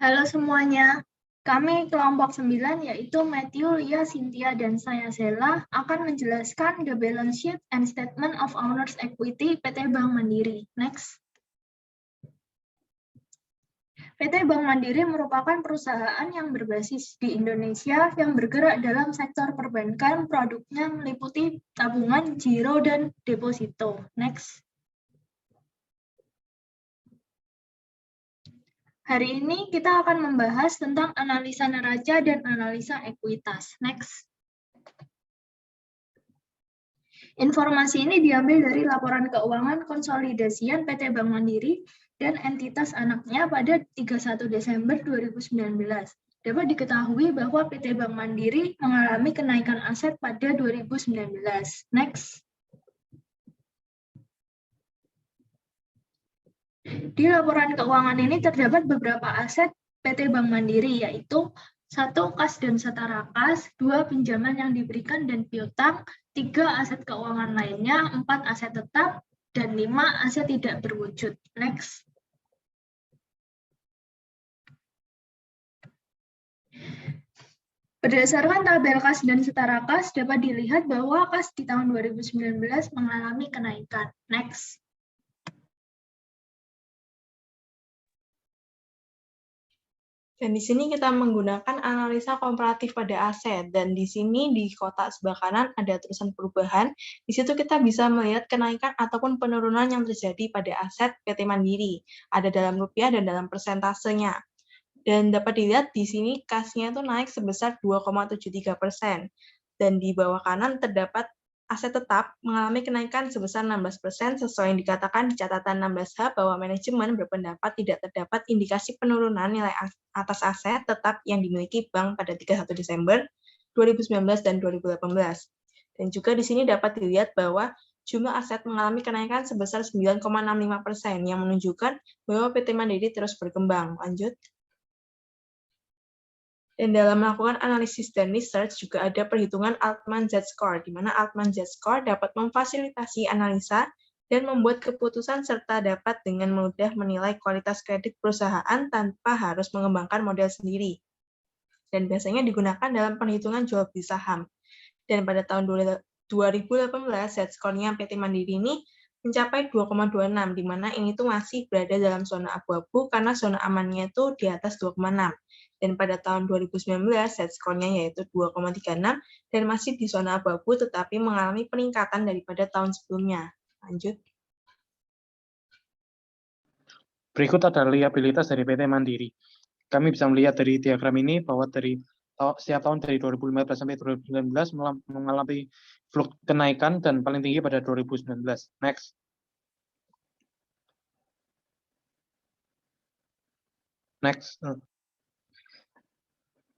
Halo semuanya, kami kelompok 9 yaitu Matthew, Lia, Cynthia, dan saya Zela akan menjelaskan the balance sheet and statement of owners equity PT Bank Mandiri. Next. PT Bank Mandiri merupakan perusahaan yang berbasis di Indonesia yang bergerak dalam sektor perbankan, produknya meliputi tabungan, giro, dan deposito. Next. Hari ini kita akan membahas tentang analisa neraca dan analisa ekuitas. Next. Informasi ini diambil dari laporan keuangan konsolidasian PT Bank Mandiri dan entitas anaknya pada 31 Desember 2019. Dapat diketahui bahwa PT Bank Mandiri mengalami kenaikan aset pada 2019. Next. Di laporan keuangan ini terdapat beberapa aset PT Bank Mandiri, yaitu 1. Kas dan setara kas, 2. Pinjaman yang diberikan dan piutang, 3. Aset keuangan lainnya, 4. Aset tetap, dan 5. Aset tidak berwujud. Next. Berdasarkan tabel kas dan setara kas, dapat dilihat bahwa kas di tahun 2019 mengalami kenaikan. Next. Dan di sini kita menggunakan analisa komparatif pada aset. Dan di sini di kotak sebelah kanan ada tulisan perubahan. Di situ kita bisa melihat kenaikan ataupun penurunan yang terjadi pada aset PT Mandiri. Ada dalam rupiah dan dalam persentasenya. Dan dapat dilihat di sini kasnya itu naik sebesar 2,73%. Dan di bawah kanan terdapat aset tetap mengalami kenaikan sebesar 16% sesuai yang dikatakan di catatan 16H bahwa manajemen berpendapat tidak terdapat indikasi penurunan nilai atas aset tetap yang dimiliki bank pada 31 Desember 2019 dan 2018. Dan juga di sini dapat dilihat bahwa jumlah aset mengalami kenaikan sebesar 9,65% yang menunjukkan bahwa PT Mandiri terus berkembang. Lanjut. Dan dalam melakukan analisis dan research juga ada perhitungan Altman Z-score, di mana Altman Z-score dapat memfasilitasi analisa dan membuat keputusan serta dapat dengan mudah menilai kualitas kredit perusahaan tanpa harus mengembangkan model sendiri. Dan biasanya digunakan dalam perhitungan jual beli saham. Dan pada tahun 2018, Z-score-nya PT Mandiri ini mencapai 2,26, di mana ini tuh masih berada dalam zona abu-abu karena zona amannya itu di atas 2,6. Dan pada tahun 2019, Z-score-nya yaitu 2,36 dan masih di zona abu-abu tetapi mengalami peningkatan daripada tahun sebelumnya. Lanjut. Berikut adalah liabilitas dari PT Mandiri. Kami bisa melihat dari diagram ini bahwa dari setiap tahun dari 2015 sampai 2019 mengalami kenaikan dan paling tinggi pada 2019. Next. Next.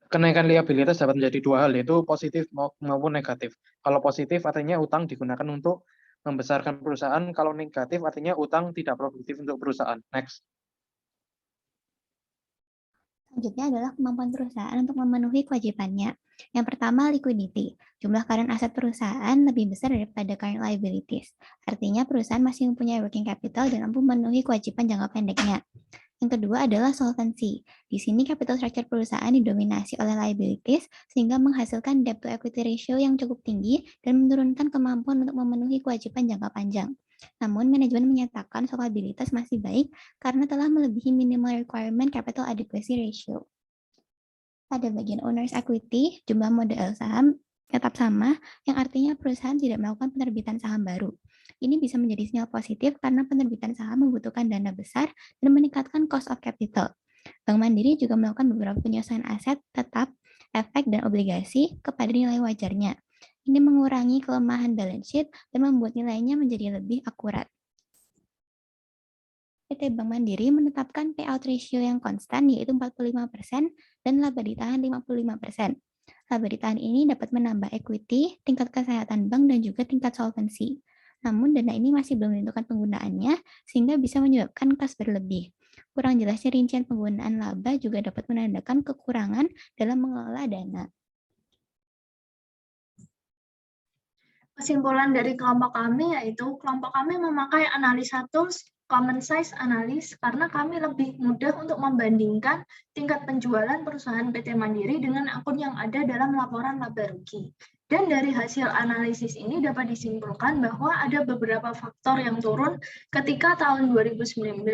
Kenaikan liabilitas dapat menjadi dua hal, yaitu positif maupun negatif. Kalau positif artinya utang digunakan untuk membesarkan perusahaan, kalau negatif artinya utang tidak produktif untuk perusahaan. Next. Selanjutnya adalah kemampuan perusahaan untuk memenuhi kewajibannya. Yang pertama, liquidity. Jumlah current aset perusahaan lebih besar daripada current liabilities. Artinya perusahaan masih mempunyai working capital dan mampu memenuhi kewajiban jangka pendeknya. Yang kedua adalah solvency. Di sini capital structure perusahaan didominasi oleh liabilities sehingga menghasilkan debt to equity ratio yang cukup tinggi dan menurunkan kemampuan untuk memenuhi kewajiban jangka panjang. Namun, manajemen menyatakan solvabilitas masih baik karena telah melebihi minimal requirement capital adequacy ratio. Pada bagian owner's equity, jumlah modal saham tetap sama, yang artinya perusahaan tidak melakukan penerbitan saham baru. Ini bisa menjadi sinyal positif karena penerbitan saham membutuhkan dana besar dan meningkatkan cost of capital. Bank Mandiri juga melakukan beberapa penyesuaian aset tetap, efek, dan obligasi kepada nilai wajarnya. Ini mengurangi kelemahan balance sheet dan membuat nilainya menjadi lebih akurat. PT Bank Mandiri menetapkan payout ratio yang konstan yaitu 45% dan laba ditahan 55%. Laba ditahan ini dapat menambah equity, tingkat kesehatan bank, dan juga tingkat solvency. Namun dana ini masih belum menentukan penggunaannya sehingga bisa menyebabkan kas berlebih. Kurang jelasnya rincian penggunaan laba juga dapat menandakan kekurangan dalam mengelola dana. Kesimpulan dari kelompok kami yaitu kelompok kami memakai analisa tools common size analysis karena kami lebih mudah untuk membandingkan tingkat penjualan perusahaan PT Mandiri dengan akun yang ada dalam laporan laba rugi. Dan dari hasil analisis ini dapat disimpulkan bahwa ada beberapa faktor yang turun ketika tahun 2019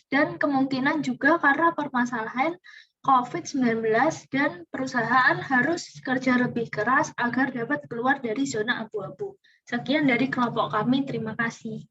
dan kemungkinan juga karena permasalahan COVID-19 dan perusahaan harus kerja lebih keras agar dapat keluar dari zona abu-abu. Sekian dari kelompok kami, terima kasih.